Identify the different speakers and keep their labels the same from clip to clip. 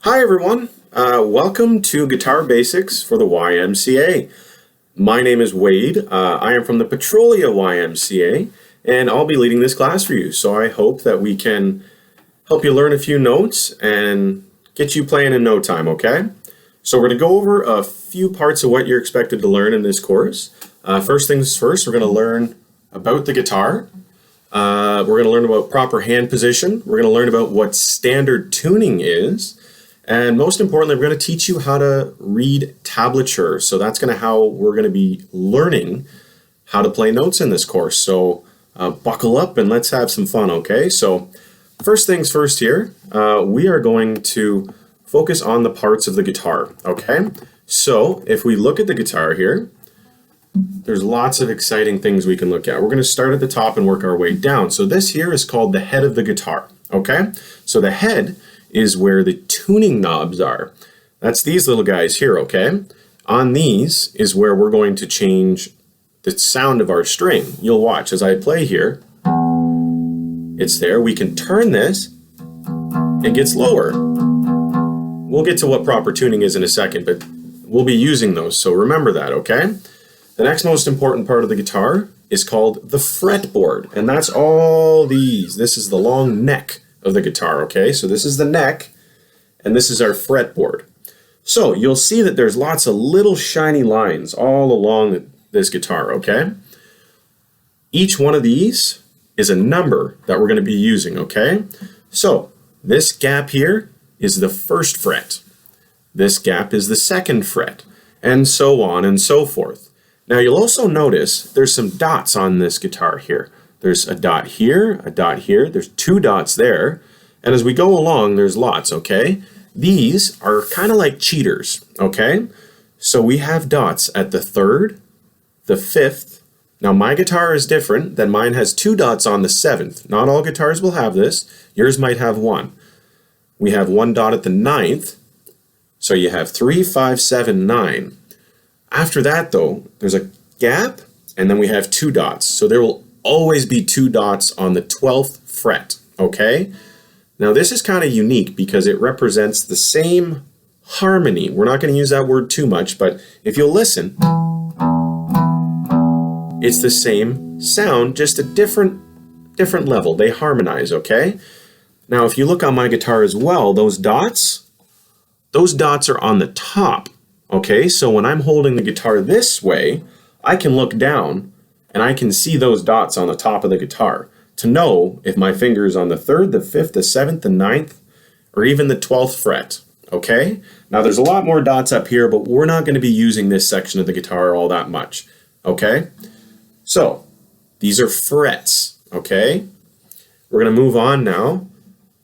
Speaker 1: Hi everyone, welcome to Guitar Basics for the YMCA. My name is Wade, I am from the Petrolia YMCA, and I'll be leading this class for you. So I hope that we can help you learn a few notes and get you playing in no time, okay? So we're going to go over a few parts of what you're expected to learn in this course. First things first, we're going to learn about the guitar. We're going to learn about proper hand position. We're going to learn about what standard tuning is. And most importantly, we're going to teach you how to read tablature. So that's going to how we're going to be learning how to play notes in this course. So buckle up and let's have some fun, okay? So first things first here, we are going to focus on the parts of the guitar, okay? So if we look at the guitar here, there's lots of exciting things we can look at. We're going to start at the top and work our way down. So this here is called the head of the guitar, okay? So the head is where the tuning knobs are. That's these little guys here, okay? On these is where we're going to change the sound of our string. You'll watch as I play here. It's there. We can turn this. It gets lower. We'll get to what proper tuning is in a second, but we'll be using those, so remember that, okay? The next most important part of the guitar is called the fretboard, and that's all these. This is the long neck of the guitar, okay? So this is the neck, and this is our fretboard. So you'll see that there's lots of little shiny lines all along this guitar, okay? Each one of these is a number that we're going to be using, okay? So this gap here is the first fret. This gap is the second fret, and so on and so forth. Now you'll also notice there's some dots on this guitar here. There's a dot here, there's two dots there, and as we go along, there's lots, okay? These are kind of like cheaters, okay? So we have dots at the third, the fifth. Now my guitar is different, than mine has two dots on the seventh. Not all guitars will have this. Yours might have one. We have one dot at the ninth, so you have 3, 5, 7, 9. After that though, there's a gap, and then we have two dots. So there will always be two dots on the 12th fret, okay? Now this is kind of unique because it represents the same harmony. We're not going to use that word too much, but if you'll listen, it's the same sound, just a different level. They harmonize, okay? Now if you look on my guitar as well, those dots are on the top, okay? So when I'm holding the guitar this way, I can look down and I can see those dots on the top of the guitar to know if my finger is on the 3rd, the 5th, the 7th, the 9th, or even the 12th fret, okay? Now there's a lot more dots up here, but we're not going to be using this section of the guitar all that much, okay? So these are frets, okay? We're going to move on now.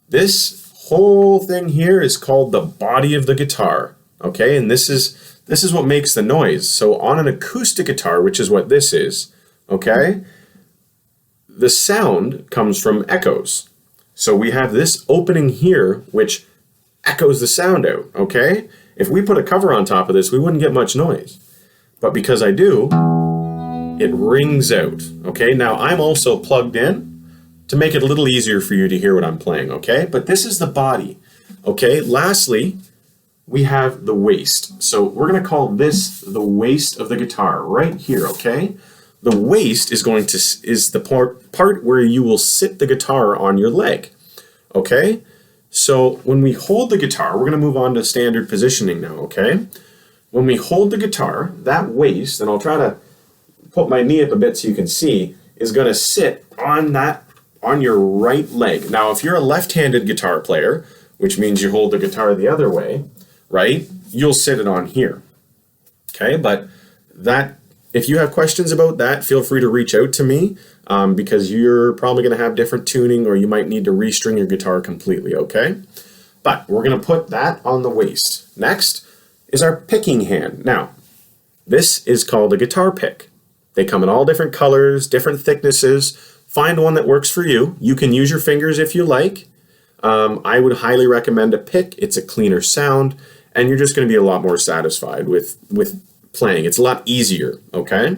Speaker 1: This whole thing here is called the body of the guitar, okay? And this is what makes the noise. So on an acoustic guitar, which is what this is, okay, the sound comes from echoes. So we have this opening here, which echoes the sound out, okay? If we put a cover on top of this, we wouldn't get much noise. But because I do, it rings out, okay? Now I'm also plugged in to make it a little easier for you to hear what I'm playing, okay? But this is the body, okay? Lastly, we have the waist. So we're going to call this the waist of the guitar right here, okay? The waist is the part where you will sit the guitar on your leg, okay? So when we hold the guitar, we're going to move on to standard positioning now, okay? When we hold the guitar, that waist, and I'll try to put my knee up a bit so you can see, is going to sit on your right leg. Now, if you're a left-handed guitar player, which means you hold the guitar the other way, right, you'll sit it on here, okay? But if you have questions about that, feel free to reach out to me because you're probably going to have different tuning or you might need to restring your guitar completely, okay? But we're going to put that on the waist. Next is our picking hand. Now, this is called a guitar pick. They come in all different colors, different thicknesses. Find one that works for you. You can use your fingers if you like. I would highly recommend a pick. It's a cleaner sound, and you're just going to be a lot more satisfied with playing. It's a lot easier, okay?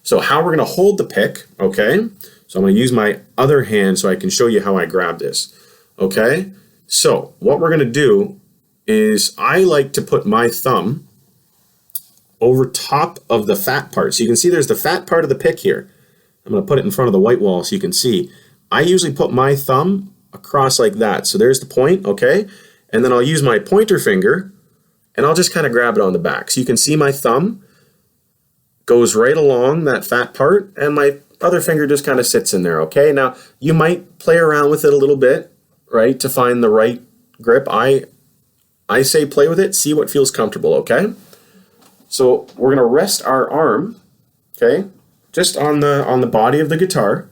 Speaker 1: So how we're going to hold the pick, okay? So I'm going to use my other hand so I can show you how I grab this, okay? So what we're going to do is I like to put my thumb over top of the fat part. So you can see there's the fat part of the pick here. I'm going to put it in front of the white wall so you can see. I usually put my thumb across like that. So there's the point, okay? And then I'll use my pointer finger and I'll just kind of grab it on the back. So you can see my thumb goes right along that fat part and my other finger just kind of sits in there, okay? Now, you might play around with it a little bit, right, to find the right grip. I say play with it, see what feels comfortable, okay? So we're going to rest our arm, okay, just on the body of the guitar.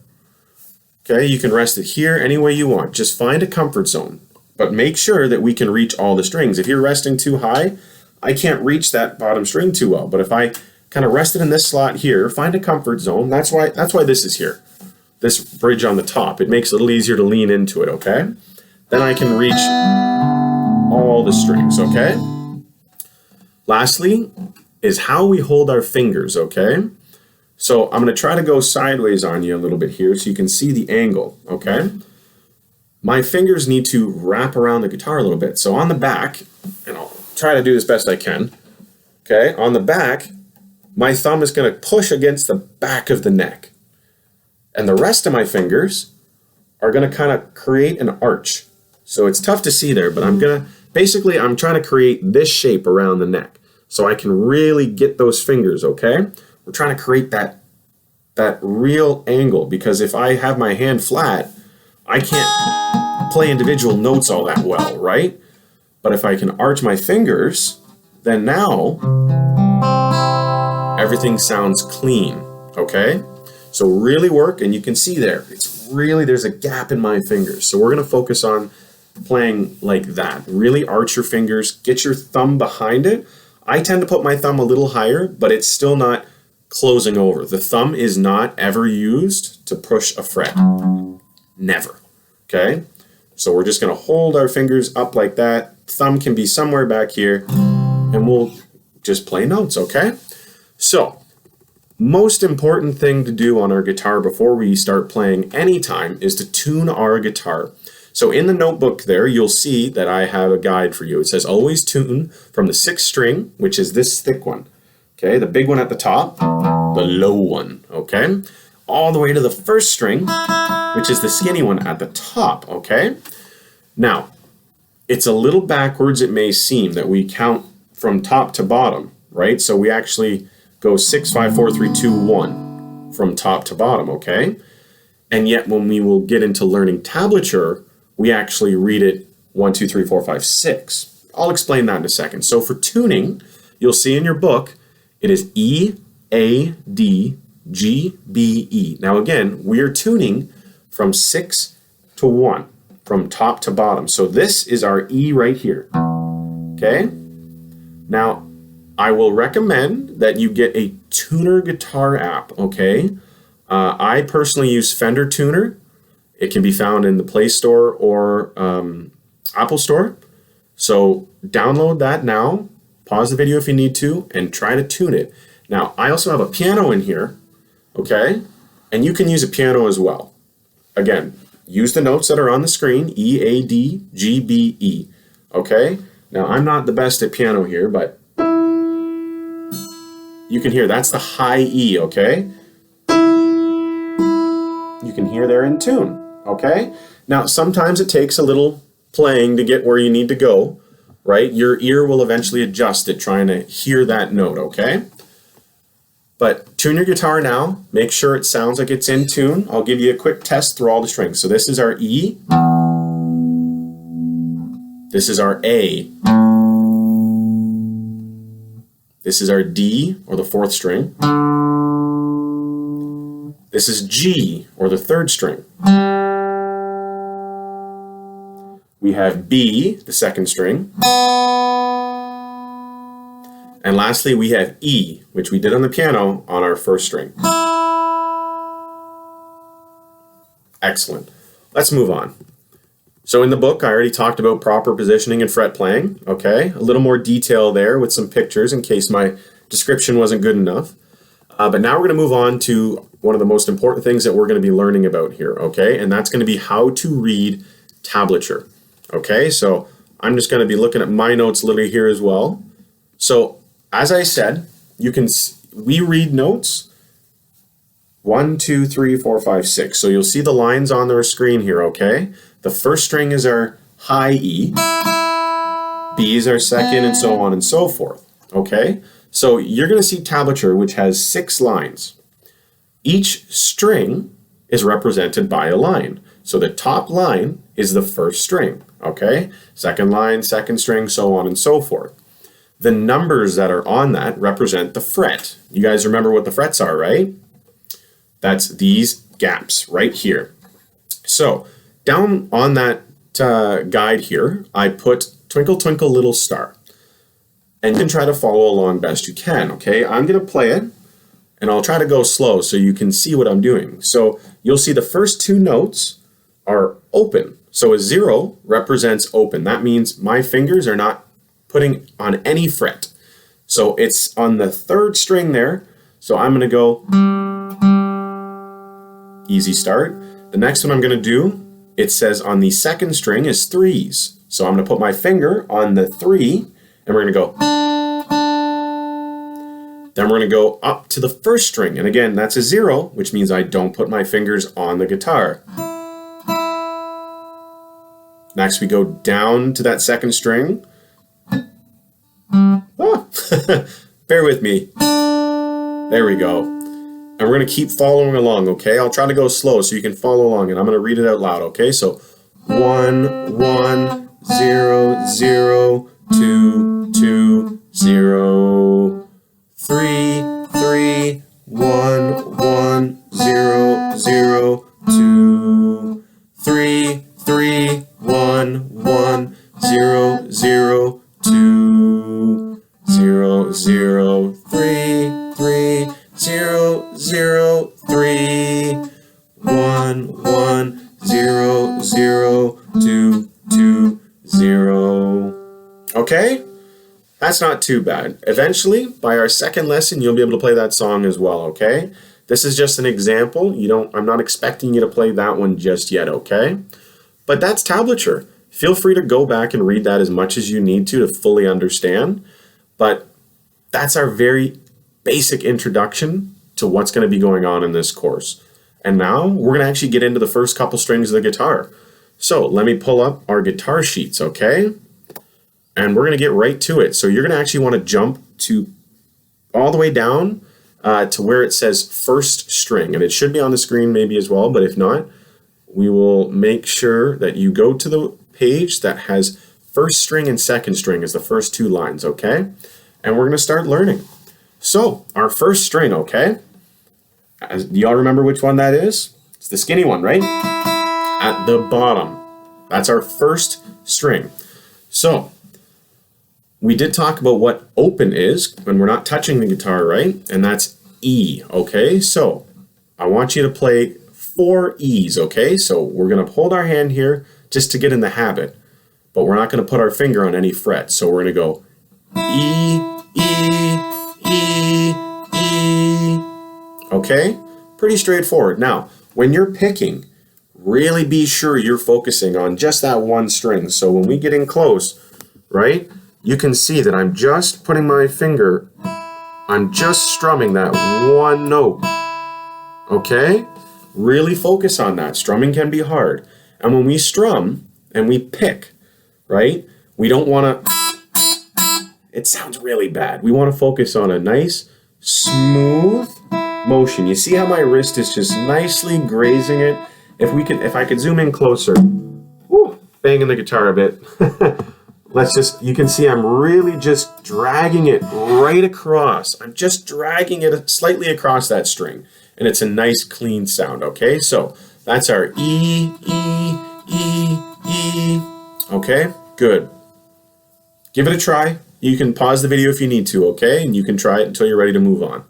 Speaker 1: Okay, you can rest it here any way you want. Just find a comfort zone, but make sure that we can reach all the strings. If you're resting too high, I can't reach that bottom string too well. But if I kind of rest it in this slot here, find a comfort zone. That's why this is here. This bridge on the top. It makes it a little easier to lean into it, okay? Then I can reach all the strings, okay? Lastly is how we hold our fingers, okay? So I'm going to try to go sideways on you a little bit here so you can see the angle, okay? My fingers need to wrap around the guitar a little bit. So on the back, and I'll try to do this best I can, okay? On the back, my thumb is going to push against the back of the neck. And the rest of my fingers are going to kind of create an arch. So it's tough to see there, but I'm trying to create this shape around the neck so I can really get those fingers, okay? We're trying to create that real angle, because if I have my hand flat, I can't play individual notes all that well, right? But if I can arch my fingers, then now everything sounds clean, okay? So really work, and you can see there, there's a gap in my fingers. So we're gonna focus on playing like that. Really arch your fingers, get your thumb behind it. I tend to put my thumb a little higher, but it's still not closing over. The thumb is not ever used to push a fret. Never. Okay? So we're just going to hold our fingers up like that. Thumb can be somewhere back here, and we'll just play notes, okay? So, most important thing to do on our guitar before we start playing anytime is to tune our guitar. So in the notebook there, you'll see that I have a guide for you. It says always tune from the 6th string, which is this thick one. Okay, the big one at the top, the low one, okay? All the way to the 1st string, which is the skinny one at the top, okay? Now, it's a little backwards, it may seem, that we count from top to bottom, right? So we actually go 6, 5, 4, 3, 2, 1 from top to bottom, okay? And yet when we will get into learning tablature, we actually read it 1, 2, 3, 4, 5, 6. I'll explain that in a second. So for tuning, you'll see in your book, it is E, A, D, G, B, E. Now again, we are tuning from 6 to 1, from top to bottom. So this is our E right here, okay? Now, I will recommend that you get a tuner guitar app, okay? I personally use Fender Tuner. It can be found in the Play Store or Apple Store. So download that now, pause the video if you need to, and try to tune it. Now, I also have a piano in here, okay? And you can use a piano as well. Again, use the notes that are on the screen, E, A, D, G, B, E, okay? Now, I'm not the best at piano here, but you can hear that's the high E, okay? You can hear they're in tune, okay? Now, sometimes it takes a little playing to get where you need to go, right? Your ear will eventually adjust it trying to hear that note, okay? But tune your guitar now. Make sure it sounds like it's in tune. I'll give you a quick test through all the strings. So this is our E. This is our A. This is our D, or the 4th string. This is G, or the 3rd string. We have B, the 2nd string. And lastly, we have E, which we did on the piano on our 1st string. Excellent. Let's move on. So in the book, I already talked about proper positioning and fret playing, okay? A little more detail there with some pictures in case my description wasn't good enough. But now we're going to move on to one of the most important things that we're going to be learning about here, okay? And that's going to be how to read tablature, okay? So I'm just going to be looking at my notes literally here as well. So as I said, we read notes 1, 2, 3, 4, 5, 6. So you'll see the lines on our screen here, okay? The first string is our high E, B is our second, and so on and so forth, okay? So you're going to see tablature, which has 6 lines. Each string is represented by a line. So the top line is the first string, okay? Second line, second string, so on and so forth. The numbers that are on that represent the fret. You guys remember what the frets are, right? That's these gaps right here. So down on that guide here, I put Twinkle Twinkle Little Star. And you can try to follow along best you can, okay? I'm going to play it, and I'll try to go slow so you can see what I'm doing. So you'll see the first 2 notes are open. So a 0 represents open. That means my fingers are not putting on any fret. So it's on the 3rd string there. So I'm going to go easy start. The next one I'm going to do, it says on the 2nd string is 3s. So I'm going to put my finger on the 3 and we're going to go. Then we're going to go up to the 1st string. And again, that's a 0, which means I don't put my fingers on the guitar. Next, we go down to that 2nd string. Oh, bear with me. There we go. And we're going to keep following along, okay? I'll try to go slow so you can follow along, and I'm going to read it out loud, okay? So 1, 1, 0, 0, 2, 2, 0, 3, 3, 1, 1, 0, 0, 2, 3, 3, 1, 1, 0, 0, 2, 0, 0, 3, 3, 0, 0, 3, 1, 1, 0, 0, 2, 2, 0. Okay? That's not too bad. Eventually, by our 2nd lesson, you'll be able to play that song as well, okay? This is just an example. I'm not expecting you to play that one just yet, okay? But that's tablature. Feel free to go back and read that as much as you need to fully understand. But that's our very basic introduction to what's going to be going on in this course. And now we're going to actually get into the first couple strings of the guitar. So let me pull up our guitar sheets, okay? And we're going to get right to it. So you're going to actually want to jump to all the way down to where it says 1st string. And it should be on the screen maybe as well, but if not, we will make sure that you go to the page that has 1st string and 2nd string as the first 2 lines, okay? And we're going to start learning. So our 1st string, okay? Do y'all remember which one that is? It's the skinny one, right? At the bottom. That's our 1st string. So we did talk about what open is when we're not touching the guitar, right? And that's E, okay? So I want you to play 4 E's, okay? So we're going to hold our hand here just to get in the habit, but we're not going to put our finger on any fret. So we're going to go E, E, E, E. Okay? Pretty straightforward. Now, when you're picking, really be sure you're focusing on just that one string. So when we get in close, right, you can see that I'm just putting my finger, I'm just strumming that one note. Okay? Really focus on that. Strumming can be hard. And when we strum and we pick, right, we don't want to, it sounds really bad. We want to focus on a nice, smooth motion. You see how my wrist is just nicely grazing it? If I could zoom in closer, whoo, banging the guitar a bit. You can see I'm really just dragging it right across. I'm just dragging it slightly across that string. And it's a nice clean sound, okay? So that's our E, E, E, E. Okay, good. Give it a try. You can pause the video if you need to, okay? And you can try it until you're ready to move on.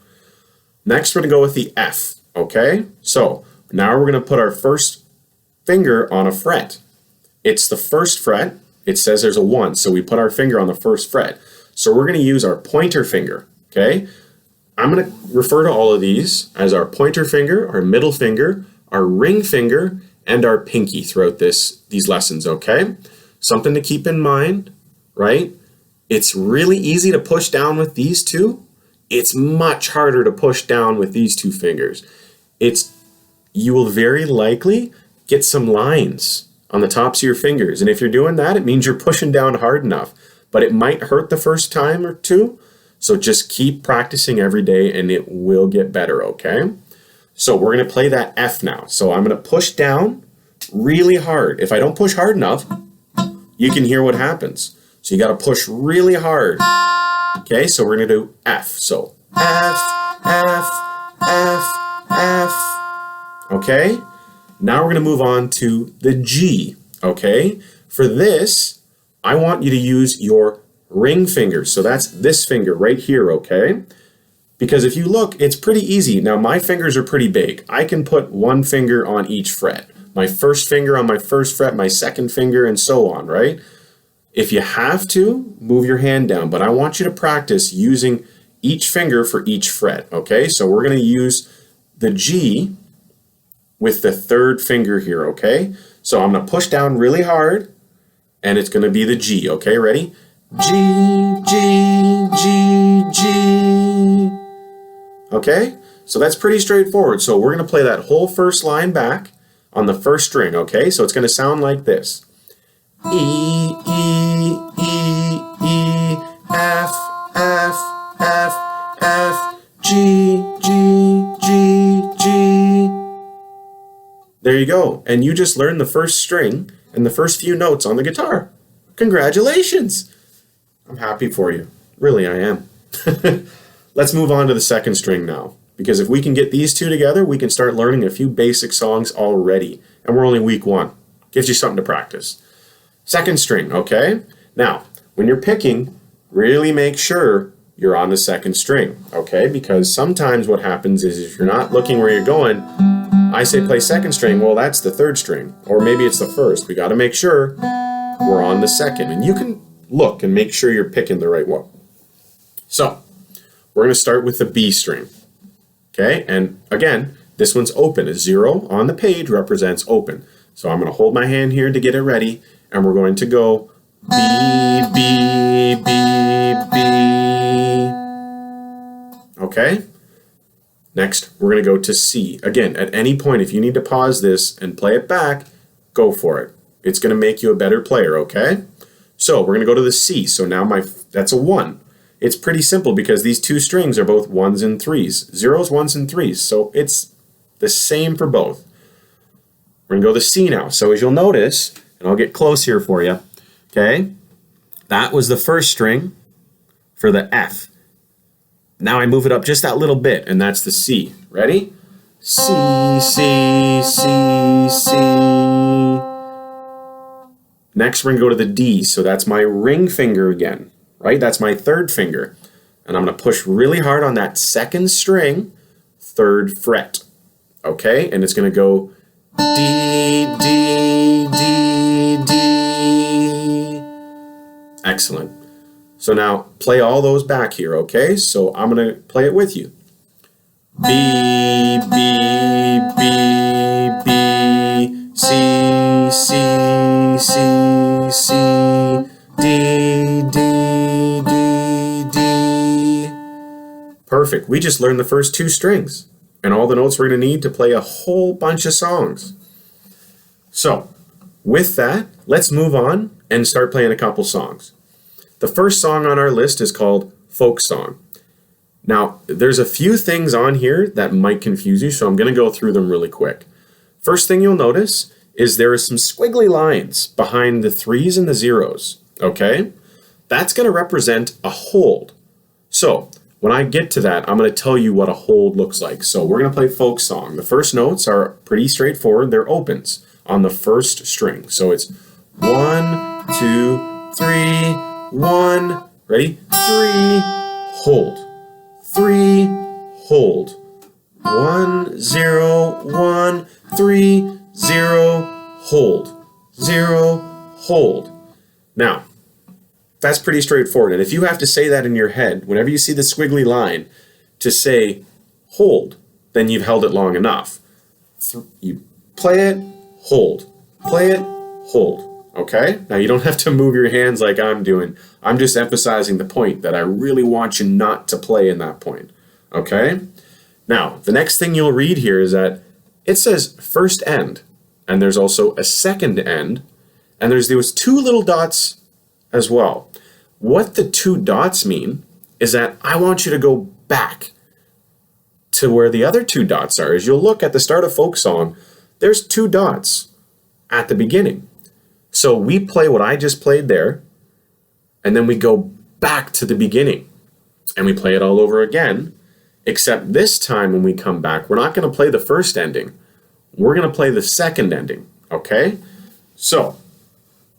Speaker 1: Next, we're going to go with the F, okay? So now we're going to put our first finger on a fret. It's the 1st fret. It says there's a 1, so we put our finger on the 1st fret. So we're going to use our pointer finger, okay? I'm going to refer to all of these as our pointer finger, our middle finger, our ring finger, and our pinky throughout these lessons, okay? something to keep in mind, right? It's really easy to push down with these two. It's much harder to push down with these two fingers. You will very likely get some lines on the tops of your fingers. And if you're doing that, it means you're pushing down hard enough. But it might hurt the first time or two. So just keep practicing every day and it will get better, okay? So we're going to play that F now. So I'm going to push down really hard. If I don't push hard enough, you can hear what happens. So you got to push really hard. Okay, so we're going to do F. So F, F, F, F. Okay, now we're going to move on to the G. Okay, for this, I want you to use your ring finger. So that's this finger right here, okay? Because if you look, it's pretty easy. Now, my fingers are pretty big. I can put one finger on each fret. My first finger on my first fret, my second finger, and so on, right? If you have to, move your hand down, but I want you to practice using each finger for each fret, okay? So we're going to use the G with the third finger here, okay? So I'm going to push down really hard, and it's going to be the G, okay? Ready? G, G, G, G. Okay? So that's pretty straightforward. So we're going to play that whole first line back on the first string, okay? So it's going to sound like this. E, E, E, E, F, F, F, F, G, G, G, G. There you go. And you just learned the first string and the first few notes on the guitar. Congratulations! I'm happy for you. Really, I am. Let's move on to the second string now. Because if we can get these two together, we can start learning a few basic songs already. And we're only week 1. Gives you something to practice. Second string, okay? Now, when you're picking, really make sure you're on the second string, okay? Because sometimes what happens is if you're not looking where you're going, I say play second string, well, that's the third string. Or maybe it's the first. We got to make sure we're on the second. And you can look and make sure you're picking the right one. So, we're going to start with the B string. Okay, and again, this one's open. A 0 on the page represents open. So I'm going to hold my hand here to get it ready, and we're going to go B, B, B, B. Okay? Next, we're going to go to C. Again, at any point, if you need to pause this and play it back, go for it. It's going to make you a better player, okay? So we're going to go to the C. So now that's a 1. It's pretty simple because these two strings are both 1s and 3s. 0s, 1s, and 3s. So it's the same for both. We're going to go to C now. So as you'll notice, and I'll get close here for you, okay? That was the first string for the F. Now I move it up just that little bit, and that's the C. Ready? C, C, C, C. Next, we're going to go to the D. So that's my ring finger again. Right? That's my third finger. And I'm going to push really hard on that second string, third fret. Okay? And it's going to go D, D, D, D. Excellent. So now play all those back here, okay? So I'm going to play it with you. B, B, B, B, C, C, C, C, D, D, D, D. Perfect. We just learned the first 2 strings and all the notes we're going to need to play a whole bunch of songs. So, with that, let's move on and start playing a couple songs. The first song on our list is called Folk Song. Now, there's a few things on here that might confuse you, so I'm going to go through them really quick. First thing you'll notice is there are some squiggly lines behind the 3s and the 0s. Okay, that's going to represent a hold. So when I get to that, I'm going to tell you what a hold looks like. So we're going to play folk song. The first notes are pretty straightforward. They're opens on the first string. So it's 1, 2, 3, 1. Ready? 3, hold. 3, hold. 1, 0, 1, 3, 0, hold. 0, hold. Now, that's pretty straightforward. And if you have to say that in your head, whenever you see the squiggly line, to say hold, then you've held it long enough. You play it, hold. Play it, hold. Okay? Now you don't have to move your hands like I'm doing. I'm just emphasizing the point that I really want you not to play in that point. Okay? Now, the next thing you'll read here is that it says first end, and there's also a second end, and there's those two little dots as well. What the two dots mean is that I want you to go back to where the other two dots are. As you'll look at the start of folk song, there's two dots at the beginning. So we play what I just played there, and then we go back to the beginning, and we play it all over again, except this time when we come back, we're not going to play the first ending. We're going to play the second ending, okay? So,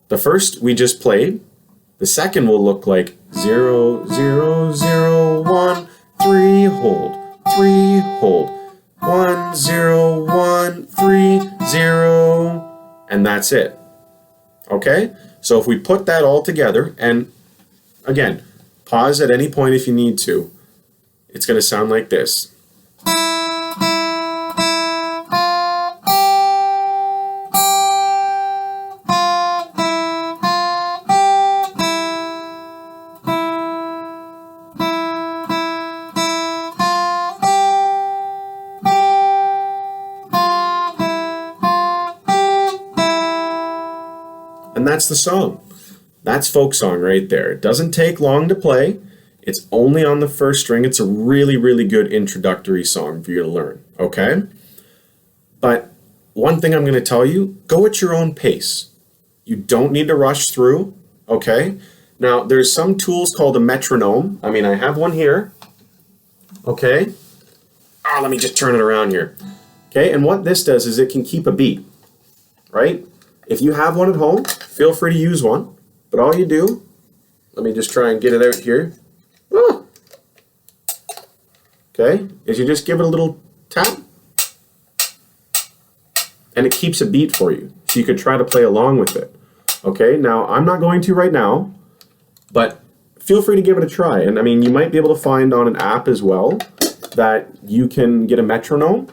Speaker 1: the first we just played, the second will look like 0, 0, 0, 1, 3, hold, 3, hold, 1, 0, 1, 3, 0, and that's it. Okay? So if we put that all together, and again, pause at any point if you need to, it's going to sound like this. And that's the song. That's folk song right there. It doesn't take long to play. It's only on the first string. It's a really, really good introductory song for you to learn, okay? But one thing I'm going to tell you, go at your own pace. You don't need to rush through, okay? Now, there's some tools called a metronome. I mean, I have one here, okay? Let me just turn it around here. Okay, and what this does is it can keep a beat, right? If you have one at home, feel free to use one. But all you do, let me just try and get it out here. Okay, is you just give it a little tap, and it keeps a beat for you. So you could try to play along with it. Okay, now I'm not going to right now, but feel free to give it a try. And I mean, you might be able to find on an app as well that you can get a metronome,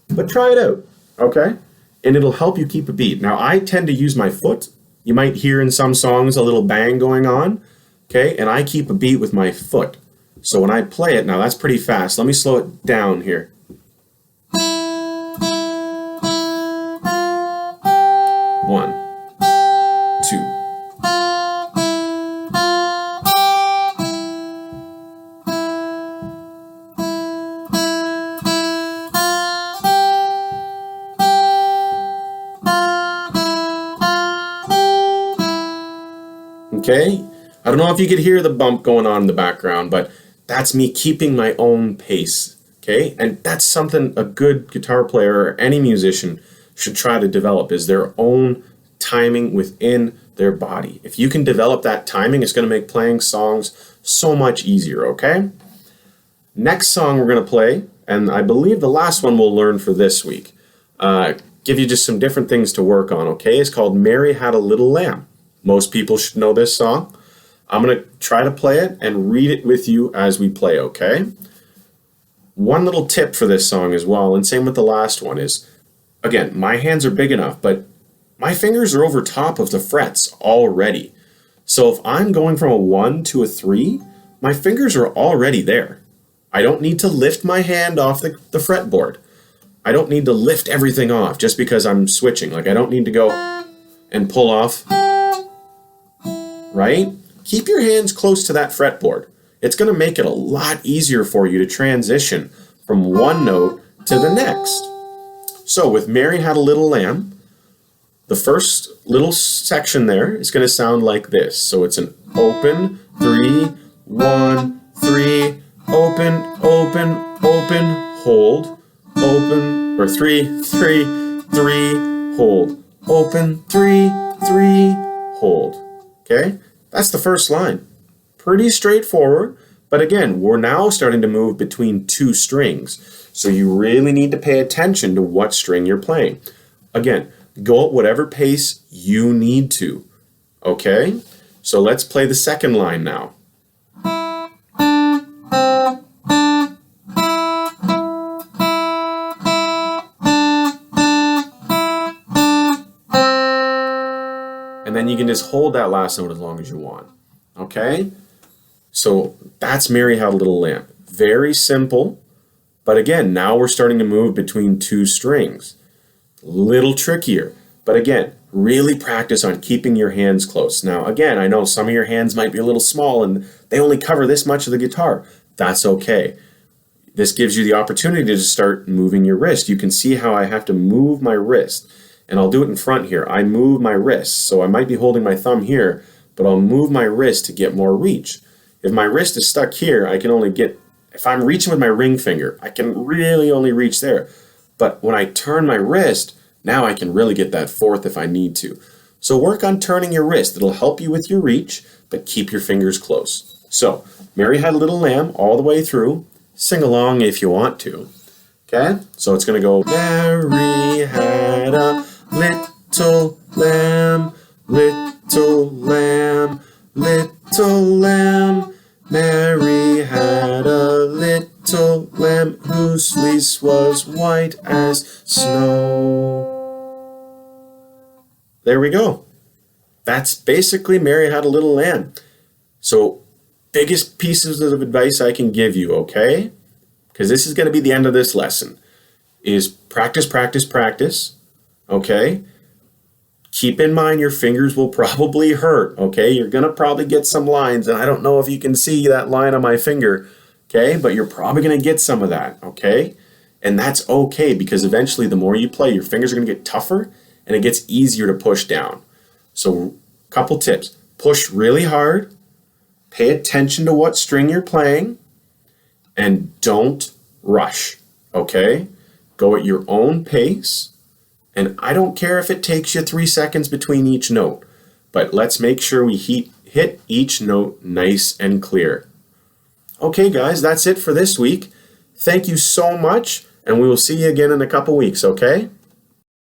Speaker 1: but try it out, okay? And it'll help you keep a beat. Now, I tend to use my foot. You might hear in some songs a little bang going on, okay? And I keep a beat with my foot. So when I play it, now that's pretty fast. Let me slow it down here. One, two. Okay, I don't know if you could hear the bump going on in the background, but that's me keeping my own pace, okay? And that's something a good guitar player or any musician should try to develop, is their own timing within their body. If you can develop that timing, it's going to make playing songs so much easier, okay? Next song we're going to play, and I believe the last one we'll learn for this week, give you just some different things to work on, okay? It's called Mary Had a Little Lamb. Most people should know this song. I'm going to try to play it and read it with you as we play, okay? One little tip for this song as well, and same with the last one, is, again, my hands are big enough, but my fingers are over top of the frets already. So if I'm going from a 1 to a 3, my fingers are already there. I don't need to lift my hand off the fretboard. I don't need to lift everything off just because I'm switching. Like, I don't need to go and pull off, right? Keep your hands close to that fretboard. It's going to make it a lot easier for you to transition from one note to the next. So with Mary Had a Little Lamb, the first little section there is going to sound like this. So it's an open, 3, 1, 3, open, open, open, hold, open, or 3, 3, 3, hold, open, 3, 3, hold. Okay? That's the first line. Pretty straightforward, but again, we're now starting to move between two strings. So you really need to pay attention to what string you're playing. Again, go at whatever pace you need to. Okay? So let's play the second line now. then you can just hold that last note as long as you want. Okay? So that's Mary Had a Little Lamb. Very simple, but again, now we're starting to move between two strings. Little trickier, but again, really practice on keeping your hands close. Now, again, I know some of your hands might be a little small and they only cover this much of the guitar. That's okay. This gives you the opportunity to start moving your wrist. You can see how I have to move my wrist, and I'll do it in front here. I move my wrist, so I might be holding my thumb here, but I'll move my wrist to get more reach. If my wrist is stuck here, I can only get, if I'm reaching with my ring finger, I can really only reach there. But when I turn my wrist, now I can really get that fourth if I need to. So work on turning your wrist. It'll help you with your reach, but keep your fingers close. So, Mary Had a Little Lamb all the way through. Sing along if you want to. Okay? So it's going to go, Mary had a little lamb, little lamb, little lamb. Mary had a little lamb whose fleece was white as snow. There we go. That's basically Mary Had a Little Lamb. So, biggest pieces of advice I can give you, okay? Because this is going to be the end of this lesson, is practice, practice, practice, okay? Keep in mind your fingers will probably hurt, okay? You're going to probably get some lines, and I don't know if you can see that line on my finger, okay? But you're probably going to get some of that, okay? And that's okay, because eventually the more you play, your fingers are going to get tougher, and it gets easier to push down. So, couple tips. Push really hard. Pay attention to what string you're playing, and don't rush, okay? Go at your own pace, and I don't care if it takes you 3 seconds between each note, but let's make sure we hit each note nice and clear. Okay, guys, that's it for this week. Thank you so much, and we will see you again in a couple weeks, okay?